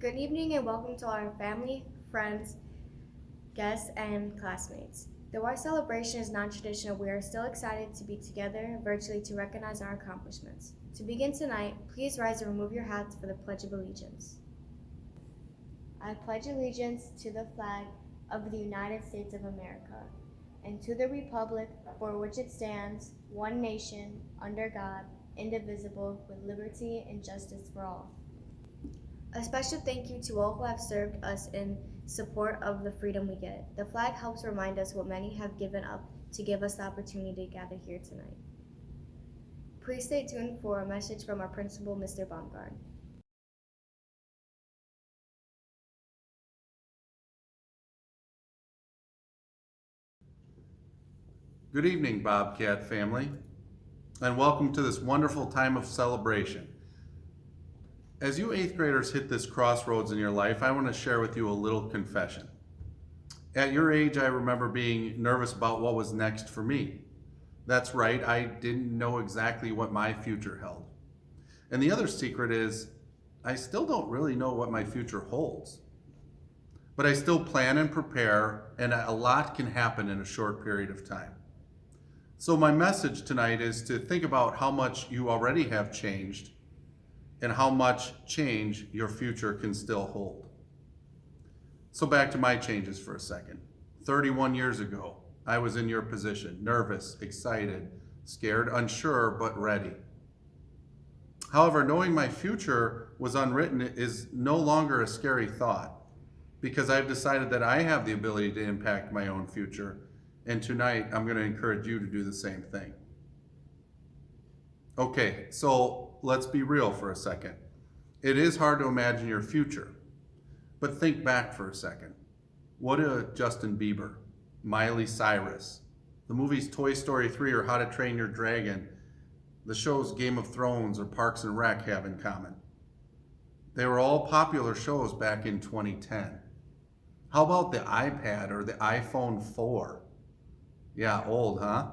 Good evening and welcome to our family, friends, guests, and classmates. Though our celebration is non-traditional, we are still excited to be together virtually to recognize our accomplishments. To begin tonight, please rise and remove your hats for the Pledge of Allegiance. I pledge allegiance to the flag of the United States of America and to the republic for which it stands, one nation, under God, indivisible, with liberty and justice for all. A special thank you to all who have served us in support of the freedom we get. The flag helps remind us what many have given up to give us the opportunity to gather here tonight. Please stay tuned for a message from our principal, Mr. Baumgart. Good evening, Bobcat family, and welcome to this wonderful time of celebration. As you 8th graders hit this crossroads in your life, I want to share with you a little confession. At your age, I remember being nervous about what was next for me. That's right, I didn't know exactly what my future held. And the other secret is, I still don't really know what my future holds. But I still plan and prepare, and a lot can happen in a short period of time. So my message tonight is to think about how much you already have changed and how much change your future can still hold. So back to my changes for a second. 31 years ago, I was in your position, nervous, excited, scared, unsure, but ready. However, knowing my future was unwritten is no longer a scary thought because I've decided that I have the ability to impact my own future. And tonight, I'm going to encourage you to do the same thing. Okay, so let's be real for a second. It is hard to imagine your future, but think back for a second. What a Justin Bieber, Miley Cyrus, the movies Toy Story 3 or How to Train Your Dragon, the shows Game of Thrones or Parks and Rec have in common. They were all popular shows back in 2010. How about the iPad or the iPhone 4? Yeah, old, huh?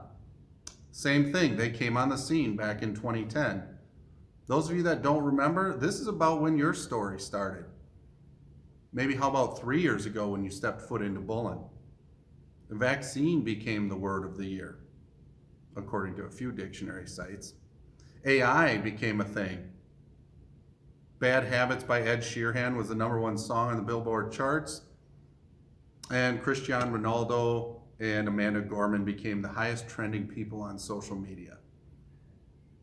Same thing, they came on the scene back in 2010. Those of you that don't remember, this is about when your story started. Maybe how about 3 years ago when you stepped foot into Bullen? The vaccine became the word of the year, according to a few dictionary sites. AI became a thing. Bad Habits by Ed Sheeran was the #1 song on the Billboard charts. And Cristiano Ronaldo and Amanda Gorman became the highest trending people on social media.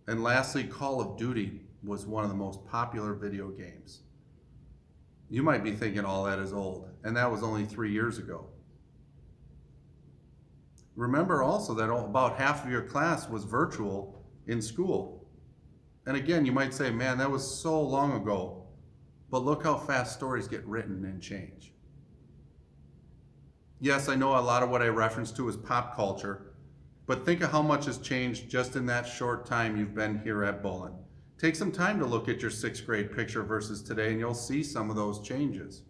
And lastly, Call of Duty was one of the most popular video games. You might be thinking all that is old, and that was only 3 years ago. Remember also that about half of your class was virtual in school. And again, you might say, man, that was so long ago. But look how fast stories get written and change. Yes, I know a lot of what I referenced to is pop culture, but think of how much has changed just in that short time you've been here at Bullen. Take some time to look at your 6th grade picture versus today and you'll see some of those changes.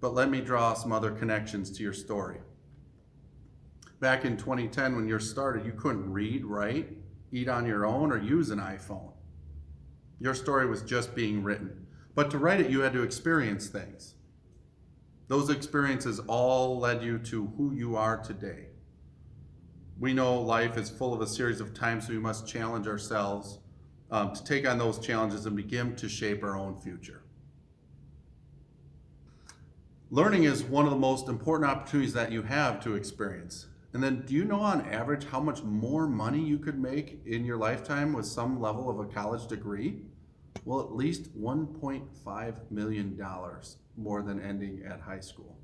But let me draw some other connections to your story. Back in 2010 when you started, you couldn't read, write, eat on your own, or use an iPhone. Your story was just being written. But to write it, you had to experience things. Those experiences all led you to who you are today. We know life is full of a series of times we must challenge ourselves to take on those challenges and begin to shape our own future. Learning is one of the most important opportunities that you have to experience. And then do you know on average how much more money you could make in your lifetime with some level of a college degree? Well, at least $1.5 million more than ending at high school.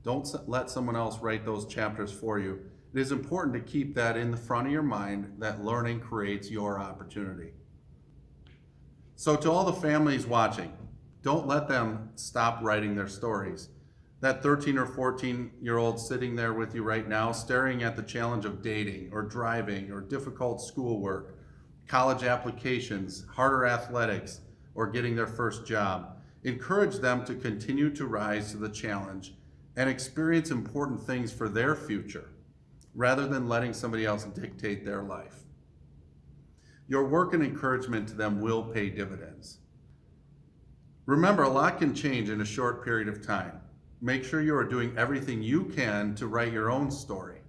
Don't let someone else write those chapters for you. It is important to keep that in the front of your mind that learning creates your opportunity. So to all the families watching, don't let them stop writing their stories. That 13 or 14-year-old sitting there with you right now, staring at the challenge of dating or driving or difficult schoolwork, college applications, harder athletics, or getting their first job. Encourage them to continue to rise to the challenge and experience important things for their future, rather than letting somebody else dictate their life. Your work and encouragement to them will pay dividends. Remember, a lot can change in a short period of time. Make sure you are doing everything you can to write your own story.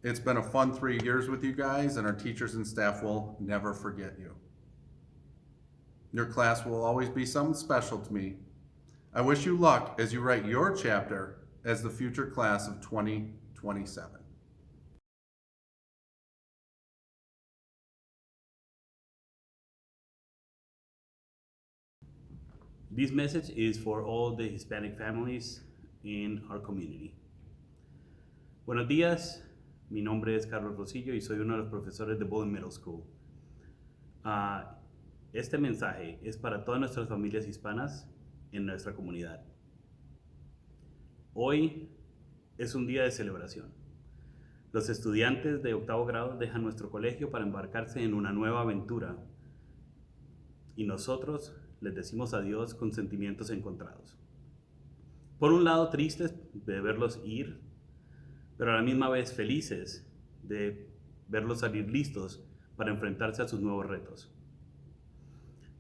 It's been a fun 3 years with you guys, and our teachers and staff will never forget you. Your class will always be something special to me. I wish you luck as you write your chapter as the future class of 2027. This message is for all the Hispanic families in our community. Buenos días, mi nombre es Carlos Rosillo y soy uno de los profesores de Bullen Middle School. Este mensaje es para todas nuestras familias hispanas en nuestra comunidad. Hoy es un día de celebración. Los estudiantes de octavo grado dejan nuestro colegio para embarcarse en una nueva aventura y nosotros les decimos adiós con sentimientos encontrados. Por un lado, tristes de verlos ir, pero a la misma vez felices de verlos salir listos para enfrentarse a sus nuevos retos.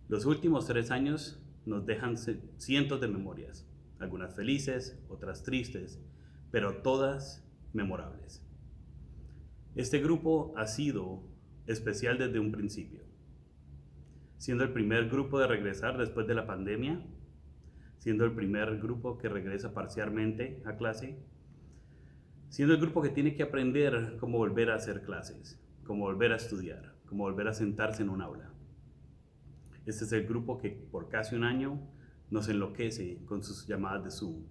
Los últimos 3 años nos dejan cientos de memorias, algunas felices, otras tristes, pero todas memorables. Este grupo ha sido especial desde un principio, siendo el primer grupo de regresar después de la pandemia, siendo el primer grupo que regresa parcialmente a clase, siendo el grupo que tiene que aprender cómo volver a hacer clases, cómo volver a estudiar, cómo volver a sentarse en un aula. Este es el grupo que por casi un año nos enloquece con sus llamadas de Zoom,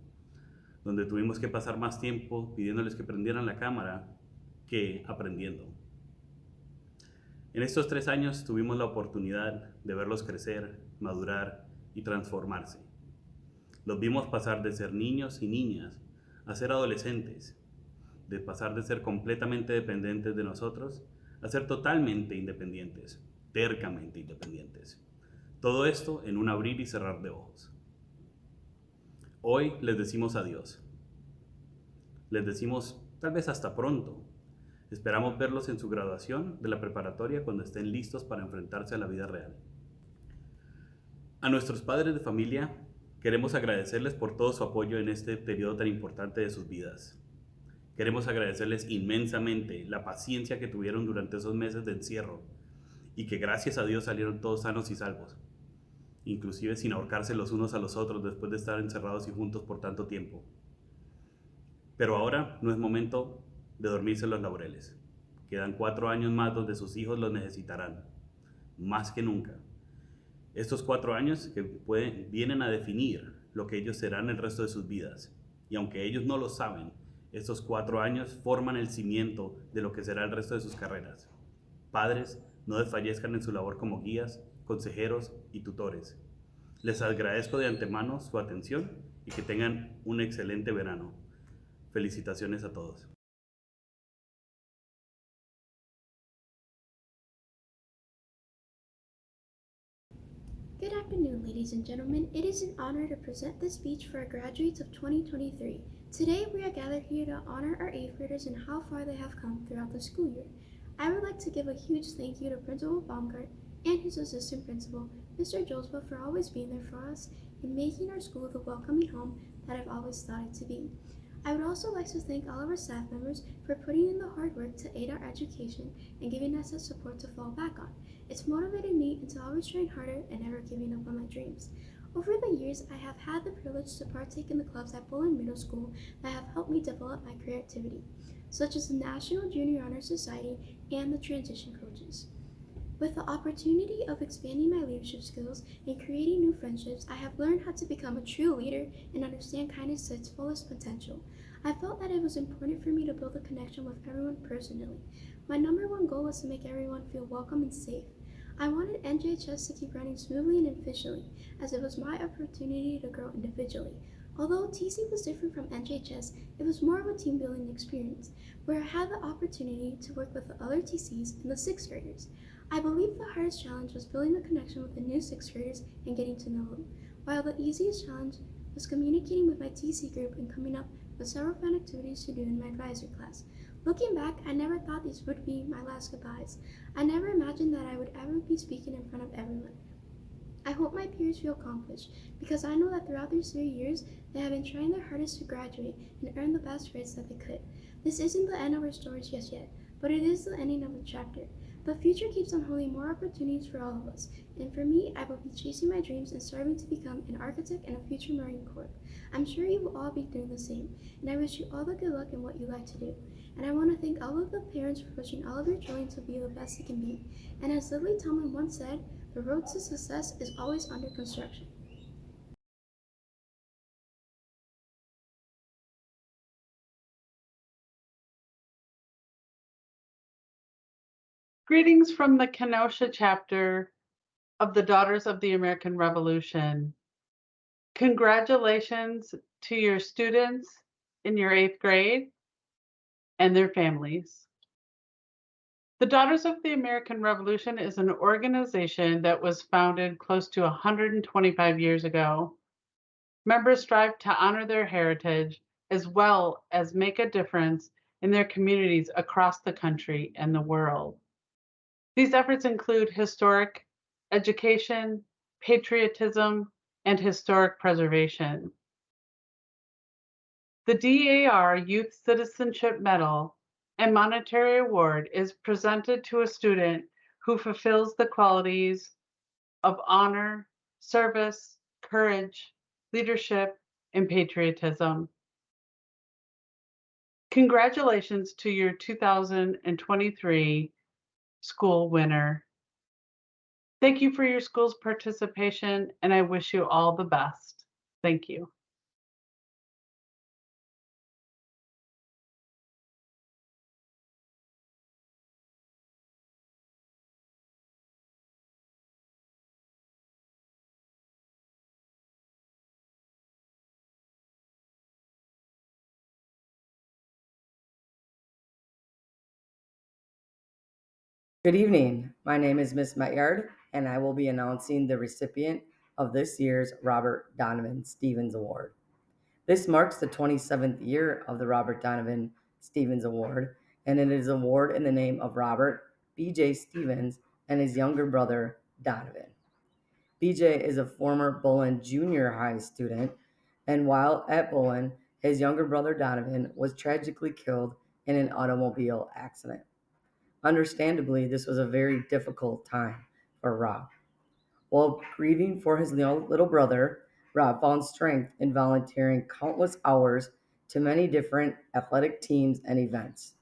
donde tuvimos que pasar más tiempo pidiéndoles que prendieran la cámara que aprendiendo. En estos 3 años tuvimos la oportunidad de verlos crecer, madurar y transformarse. Los vimos pasar de ser niños y niñas a ser adolescentes, de pasar de ser completamente dependientes de nosotros a ser totalmente independientes, tercamente independientes. Todo esto en un abrir y cerrar de ojos. Hoy les decimos adiós. Les decimos tal vez hasta pronto. Esperamos verlos en su graduación de la preparatoria cuando estén listos para enfrentarse a la vida real. A nuestros padres de familia, queremos agradecerles por todo su apoyo en este periodo tan importante de sus vidas. Queremos agradecerles inmensamente la paciencia que tuvieron durante esos meses de encierro y que gracias a Dios salieron todos sanos y salvos, inclusive sin ahorcarse los unos a los otros después de estar encerrados y juntos por tanto tiempo. Pero ahora no es momento de dormirse los laureles. Quedan 4 años más donde sus hijos los necesitarán, más que nunca. Estos 4 años que vienen a definir lo que ellos serán el resto de sus vidas. Y aunque ellos no lo saben, estos 4 años forman el cimiento de lo que será el resto de sus carreras. Padres, no desfallezcan en su labor como guías, consejeros y tutores. Les agradezco de antemano su atención y que tengan un excelente verano. Felicitaciones a todos. Good afternoon, ladies and gentlemen. It is an honor to present this speech for our graduates of 2023. Today, we are gathered here to honor our 8th graders and how far they have come throughout the school year. I would like to give a huge thank you to Principal Baumgart and his assistant principal, Mr. Joseph, for always being there for us and making our school the welcoming home that I've always thought it to be. I would also like to thank all of our staff members for putting in the hard work to aid our education and giving us that support to fall back on. It's motivated me into always trying harder and never giving up on my dreams. Over the years, I have had the privilege to partake in the clubs at Bullen Middle School that have helped me develop my creativity, such as the National Junior Honor Society and the Transition Coaches. With the opportunity of expanding my leadership skills and creating new friendships, I have learned how to become a true leader and understand kindness to its fullest potential. I felt that it was important for me to build a connection with everyone personally. My number one goal was to make everyone feel welcome and safe. I wanted NJHS to keep running smoothly and efficiently, as it was my opportunity to grow individually. Although TC was different from NJHS, it was more of a team building experience, where I had the opportunity to work with the other TCs and the 6th graders. I believe the hardest challenge was building a connection with the new 6th graders and getting to know them, while the easiest challenge was communicating with my TC group and coming up with several fun activities to do in my advisor class. Looking back, I never thought these would be my last goodbyes. I never imagined that I would ever be speaking in front of everyone. I hope my peers feel accomplished because I know that throughout these 3 years, they have been trying their hardest to graduate and earn the best grades that they could. This isn't the end of our stories just yet, but it is the ending of a chapter. The future keeps on holding more opportunities for all of us, and for me, I will be chasing my dreams and striving to become an architect and a future Marine Corps. I'm sure you will all be doing the same, and I wish you all the good luck in what you like to do. And I want to thank all of the parents for pushing all of your children to be the best they can be. And as Lily Tomlin once said, the road to success is always under construction. Greetings from the Kenosha chapter of the Daughters of the American Revolution. Congratulations to your students in your 8th grade and their families. The Daughters of the American Revolution is an organization that was founded close to 125 years ago. Members strive to honor their heritage as well as make a difference in their communities across the country and the world. These efforts include historic education, patriotism, and historic preservation. The DAR Youth Citizenship Medal and monetary award is presented to a student who fulfills the qualities of honor, service, courage, leadership, and patriotism. Congratulations to your 2023 school winner. Thank you for your school's participation, and I wish you all the best. Thank you. Good evening. My name is Miss Metyard, and I will be announcing the recipient of this year's Robert Donovan Stevens Award. This marks the 27th year of the Robert Donovan Stevens Award, and it is an award in the name of Robert B.J. Stevens and his younger brother, Donovan. B.J. is a former Bullen junior high student, and while at Bullen, his younger brother, Donovan, was tragically killed in an automobile accident. Understandably, this was a very difficult time for Rob. While grieving for his little brother, Rob found strength in volunteering countless hours to many different athletic teams and events.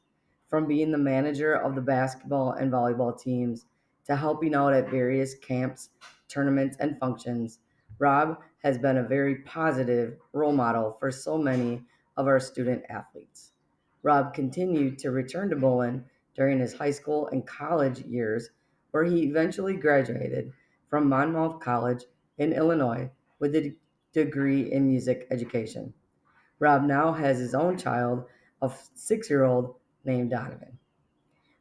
From being the manager of the basketball and volleyball teams to helping out at various camps, tournaments, and functions, Rob has been a very positive role model for so many of our student athletes. Rob continued to return to Bullen during his high school and college years, where he eventually graduated from Monmouth College in Illinois with a degree in music education. Rob now has his own child, a 6-year-old named Donovan.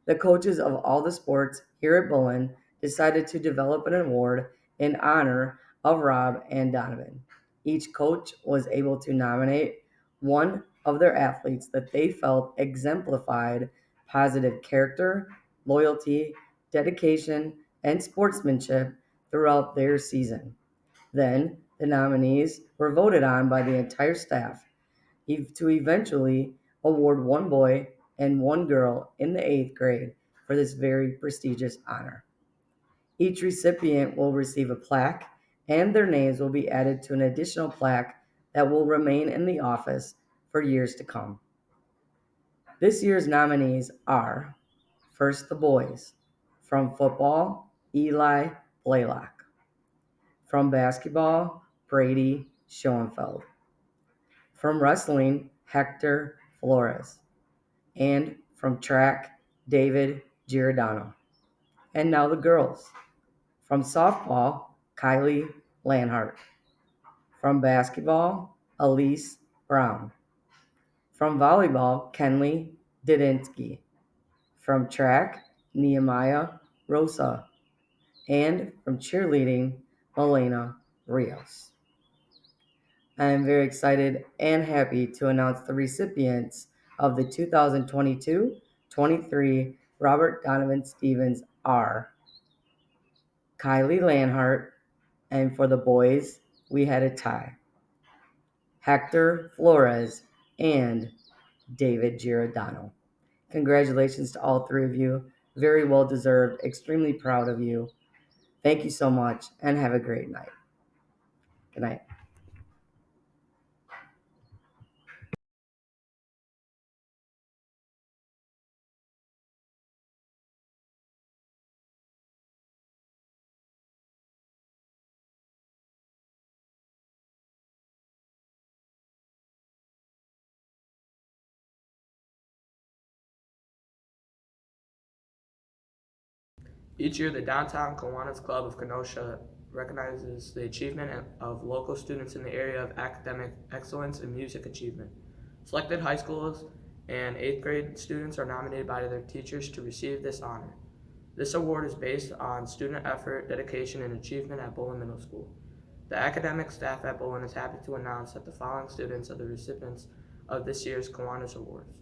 The coaches of all the sports here at Bullen decided to develop an award in honor of Rob and Donovan. Each coach was able to nominate one of their athletes that they felt exemplified positive character, loyalty, dedication, and sportsmanship throughout their season. Then the nominees were voted on by the entire staff to eventually award one boy and one girl in the 8th grade for this very prestigious honor. Each recipient will receive a plaque, and their names will be added to an additional plaque that will remain in the office for years to come. This year's nominees are first the boys. From football, Eli Blaylock. From basketball, Brady Schoenfeld. From wrestling, Hector Flores. And from track, David Giordano. And now the girls. From softball, Kylie Lanhart. From basketball, Elise Brown. From volleyball, Kenley Didinsky. From track, Nehemiah Rosa. And from cheerleading, Elena Rios. I am very excited and happy to announce the recipients of the 2022-23 Robert Donovan Stevens are Kylie Lanhart, And for the boys, we had a tie. Hector Flores and David Giordano. Congratulations to all three of you. Very well deserved. Extremely proud of you. Thank you so much and have a great night. Good night. Each year, the Downtown Kiwanis Club of Kenosha recognizes the achievement of local students in the area of academic excellence and music achievement. Selected high schools and 8th grade students are nominated by their teachers to receive this honor. This award is based on student effort, dedication, and achievement at Bullen Middle School. The academic staff at Bullen is happy to announce that the following students are the recipients of this year's Kiwanis Awards.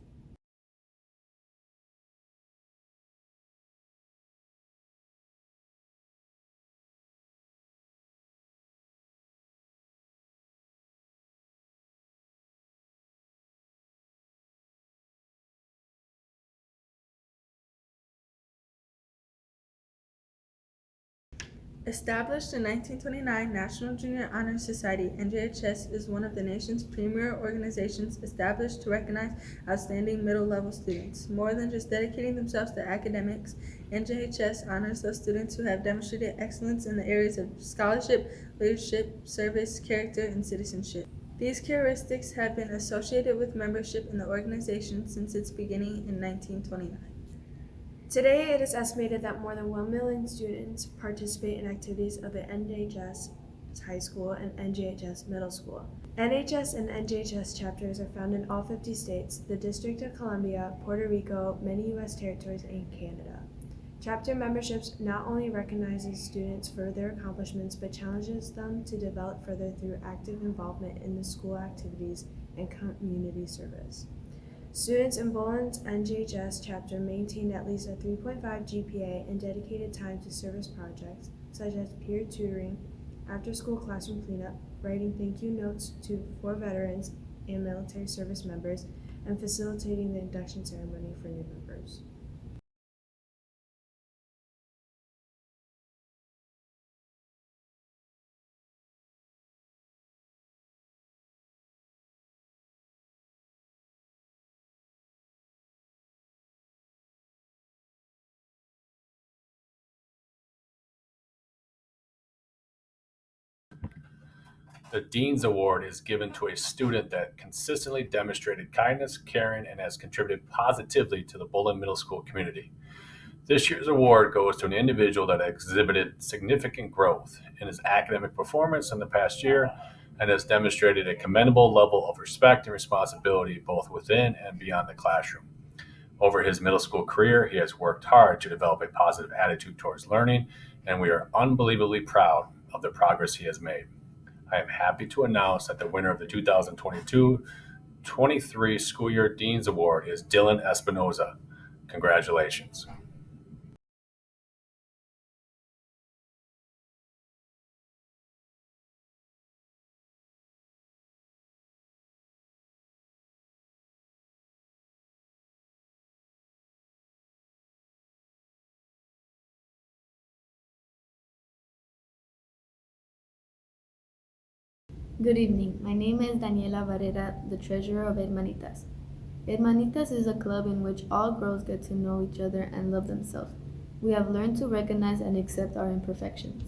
Established in 1929, National Junior Honor Society, NJHS, is one of the nation's premier organizations established to recognize outstanding middle-level students. More than just dedicating themselves to academics, NJHS honors those students who have demonstrated excellence in the areas of scholarship, leadership, service, character, and citizenship. These characteristics have been associated with membership in the organization since its beginning in 1929. Today, it is estimated that more than 1 million students participate in activities of the NHS High School and NJHS Middle School. NHS and NJHS chapters are found in all 50 states, the District of Columbia, Puerto Rico, many U.S. territories, and Canada. Chapter memberships not only recognizes students for their accomplishments, but challenges them to develop further through active involvement in the school activities and community service. Students in Bullen's NJHS chapter maintained at least a 3.5 GPA and dedicated time to service projects such as peer tutoring, after-school classroom cleanup, writing thank you notes for veterans and military service members, and facilitating the induction ceremony for new members. The Dean's Award is given to a student that consistently demonstrated kindness, caring, and has contributed positively to the Bullen Middle School community. This year's award goes to an individual that exhibited significant growth in his academic performance in the past year and has demonstrated a commendable level of respect and responsibility both within and beyond the classroom. Over his middle school career, he has worked hard to develop a positive attitude towards learning, and we are unbelievably proud of the progress he has made. I am happy to announce that the winner of the 2022-23 School Year Dean's Award is Dylan Espinoza. Congratulations. Good evening. My name is Daniela Varela, the treasurer of Hermanitas. Hermanitas is a club in which all girls get to know each other and love themselves. We have learned to recognize and accept our imperfections.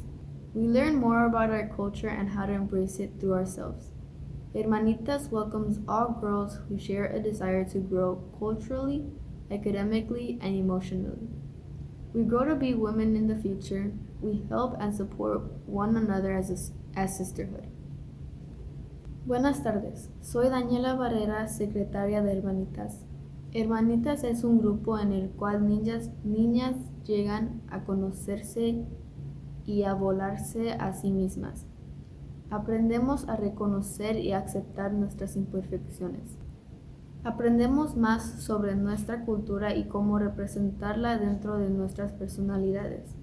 We learn more about our culture and how to embrace it through ourselves. Hermanitas welcomes all girls who share a desire to grow culturally, academically, and emotionally. We grow to be women in the future. We help and support one another as sisterhood. Buenas tardes, soy Daniela Barrera, secretaria de Hermanitas. Hermanitas es un grupo en el cual niñas llegan a conocerse y a volarse a sí mismas. Aprendemos a reconocer y aceptar nuestras imperfecciones. Aprendemos más sobre nuestra cultura y cómo representarla dentro de nuestras personalidades.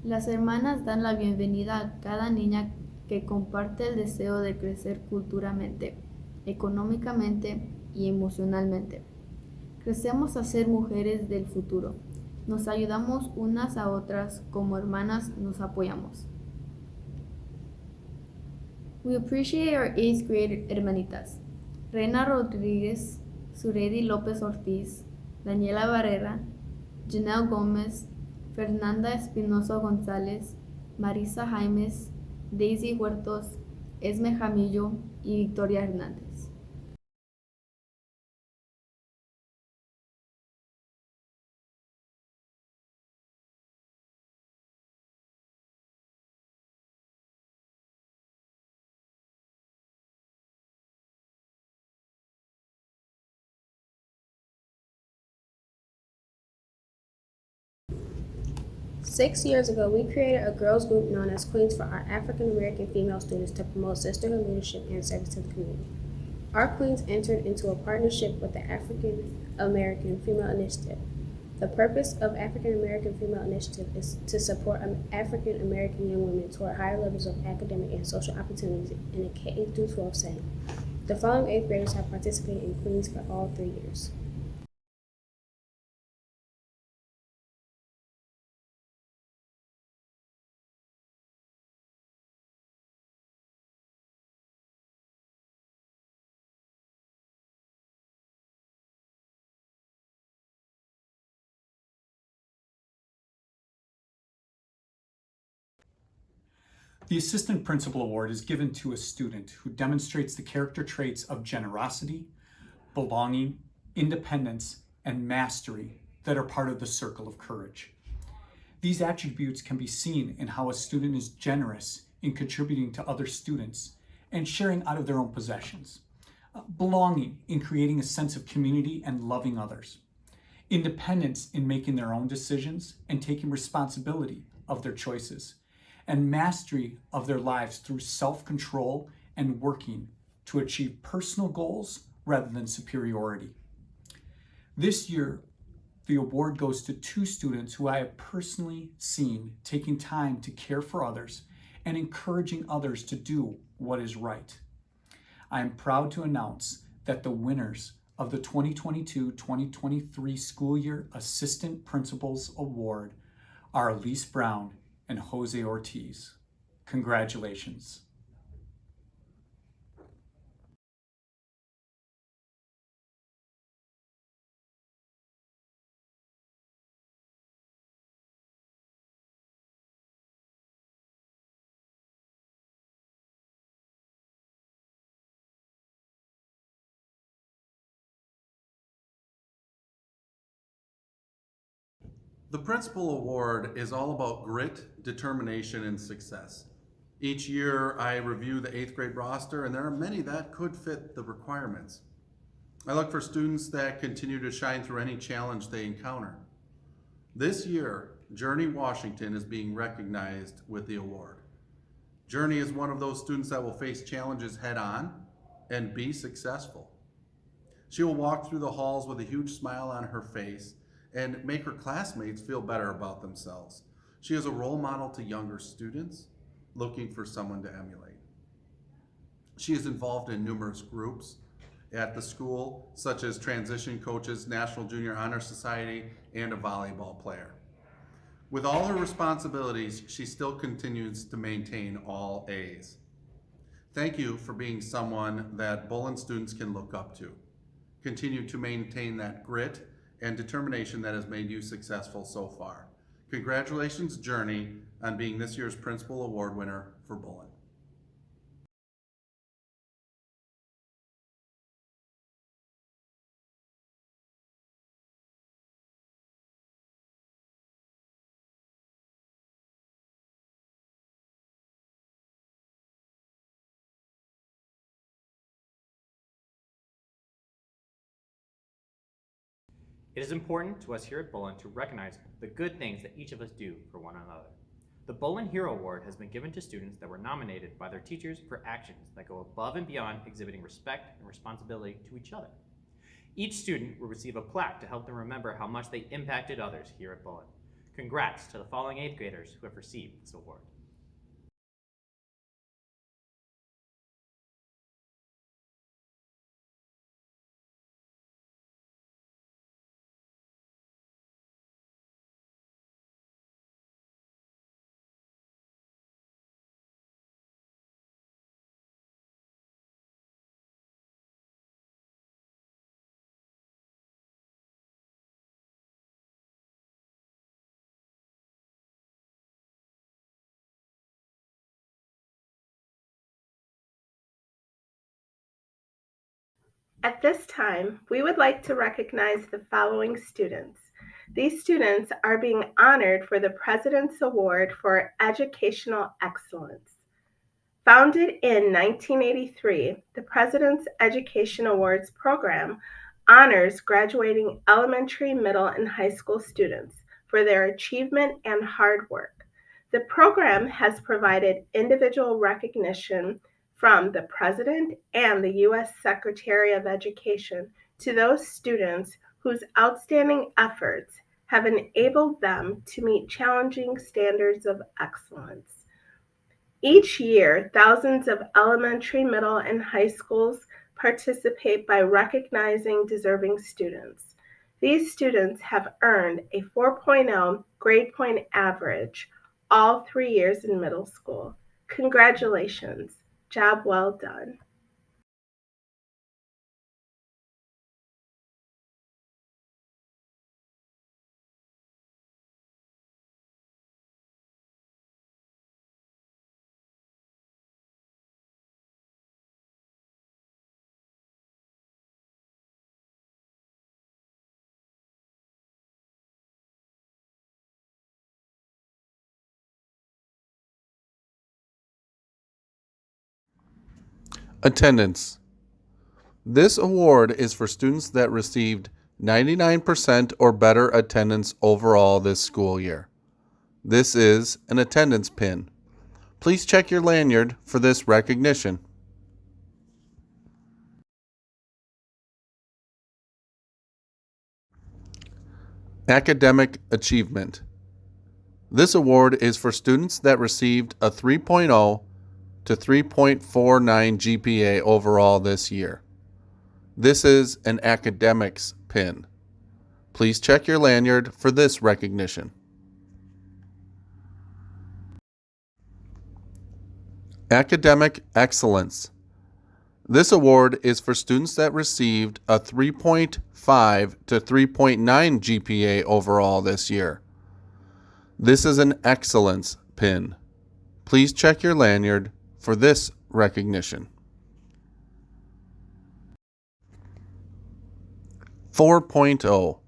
Las hermanas dan la bienvenida a cada niña que comparte el deseo de crecer culturalmente, económicamente y emocionalmente. Crecemos a ser mujeres del futuro. Nos ayudamos unas a otras, como hermanas nos apoyamos. We appreciate our 8th grade hermanitas, Reina Rodriguez, Suredi López Ortiz, Daniela Barrera, Janelle Gómez, Fernanda Espinosa González, Marisa Jaimes, Daisy Huertos, Esme Jamillo y Victoria Hernández. Six years ago, we created a girls group known as Queens for our African American female students to promote sisterhood leadership and service to the community. Our queens entered into a partnership with the African American Female Initiative. The purpose of African American Female Initiative is to support African American young women toward higher levels of academic and social opportunities in a K-12 setting. The following 8th graders have participated in Queens for all 3 years. The Assistant Principal Award is given to a student who demonstrates the character traits of generosity, belonging, independence, and mastery that are part of the circle of courage. These attributes can be seen in how a student is generous in contributing to other students and sharing out of their own possessions. Belonging in creating a sense of community and loving others. Independence in making their own decisions and taking responsibility of their choices. And mastery of their lives through self-control and working to achieve personal goals rather than superiority. This year, the award goes to 2 students who I have personally seen taking time to care for others and encouraging others to do what is right. I am proud to announce that the winners of the 2022-2023 School Year Assistant Principals Award are Elise Brown and Jose Ortiz. Congratulations. The Principal Award is all about grit, determination, and success. Each year I review the 8th grade roster, and there are many that could fit the requirements. I look for students that continue to shine through any challenge they encounter. This year, Journey Washington is being recognized with the award. Journey is one of those students that will face challenges head on and be successful. She will walk through the halls with a huge smile on her face and make her classmates feel better about themselves. She is a role model to younger students looking for someone to emulate. She is involved in numerous groups at the school, such as Transition Coaches, National Junior Honor Society, and a volleyball player. With all her responsibilities, she still continues to maintain all A's. Thank you for being someone that Bullen students can look up to. Continue to maintain that grit and determination that has made you successful so far. Congratulations, Journey, on being this year's Principal Award winner for Bullen. It is important to us here at Bullen to recognize the good things that each of us do for one another. The Bullen Hero Award has been given to students that were nominated by their teachers for actions that go above and beyond exhibiting respect and responsibility to each other. Each student will receive a plaque to help them remember how much they impacted others here at Bullen. Congrats to the following 8th graders who have received this award. At this time, we would like to recognize the following students. These students are being honored for the President's Award for Educational Excellence. Founded in 1983, the President's Education Awards program honors graduating elementary, middle, and high school students for their achievement and hard work. The program has provided individual recognition from the President and the U.S. Secretary of Education to those students whose outstanding efforts have enabled them to meet challenging standards of excellence. Each year, thousands of elementary, middle, and high schools participate by recognizing deserving students. These students have earned a 4.0 grade point average all 3 years in middle school. Congratulations. Job well done. Attendance. This award is for students that received 99% or better attendance overall this school year. This is an attendance pin. Please check your lanyard for this recognition. Academic achievement. This award is for students that received a 3.0 to 3.49 GPA overall this year. This is an academics pin. Please check your lanyard for this recognition. Academic excellence. This award is for students that received a 3.5 to 3.9 GPA overall this year. This is an excellence pin. Please check your lanyard for this recognition. 4.0.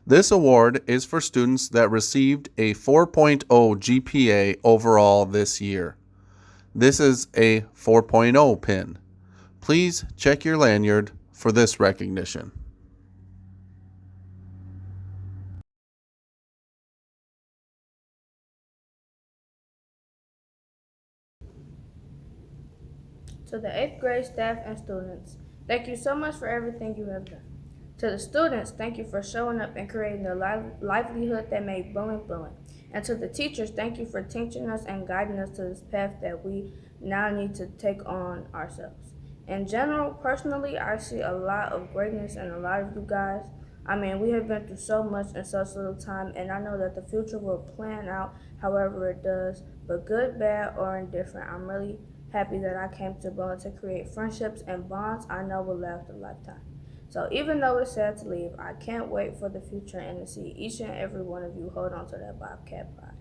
This award is for students that received a 4.0 GPA overall this year. This is a 4.0 pin. Please check your lanyard for this recognition. To the 8th grade staff and students, thank you so much for everything you have done. To the students, thank you for showing up and creating the livelihood that made Bullen Bullen. And to the teachers, thank you for teaching us and guiding us to this path that we now need to take on ourselves. In general, personally, I see a lot of greatness in a lot of you guys. I mean, we have been through so much in such little time, and I know that the future will plan out however it does, but good, bad, or indifferent, I'm really happy that I came to Bullen to create friendships and bonds I know will last a lifetime. So even though it's sad to leave, I can't wait for the future and to see each and every one of you hold on to that Bobcat pride.